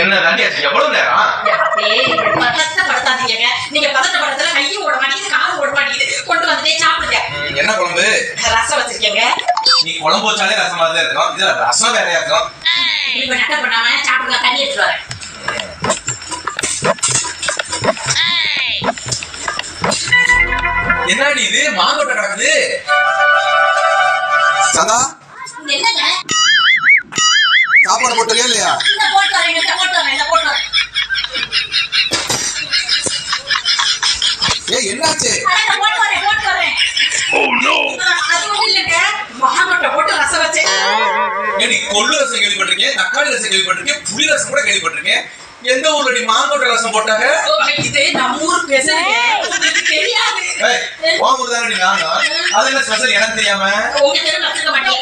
என்ன நந்தியாச்சு எவ்வளவு நேரம்? பதட்டப்படுத்தாதீங்க. நீங்க பதட்டப்படுறதுல கையும் ஓட மாட்டேங்குது, காலும் ஓட மாட்டேங்குது. கொண்டு வந்துட்டே சாப்பிடுங்க. என்ன குழம்பு? ரசம் வச்சிருக்கீங்க. நீ குழம்பு வச்சாலே ரசம் மாதிரி தான் இருக்கும். இதுல ரசம் வேறையா இருக்கும். இப்ப நட்ட பண்ணாம சாப்பிடுங்க. தண்ணி எடுத்துட்டு வரேன். என்னடி இது மாங்கோட்டை கிடக்குது? சதா என்னங்க? சாப்பாடு போட்டறியா இல்லையா? இந்த போட்டு வரேன், இந்த போட்டு வரேன், இந்த போட்டு வரேன். ஏய் என்னாச்சு? அட போட்டு வரேன், போட்டு வரேன். Oh no. அது ஒண்ணும் இல்லங்க. மாங்கோட்டை போட்டு ரசம் வச்சேன். ஏடி கொள்ளு ரசம் கேள்விப்பட்டிருக்கேன், தக்காளி ரசம் கேள்விப்பட்டிருக்கேன், புளி ரசம் கூட கேள்விப்பட்டிருக்கேன். எந்த ஊர்ல மாங்கோட்டை ரசம் போட்டாங்க? இது நம்ம ஊர் பேசுறீங்க. உங்களுக்கு தெரியாது. ஏய் உன் ஊர் தானடி நாங்க. அது என்ன ஸ்பெஷல் எனக்கு தெரியாம? உங்க தெருவுல வச்சிருக்க மாட்டீங்க.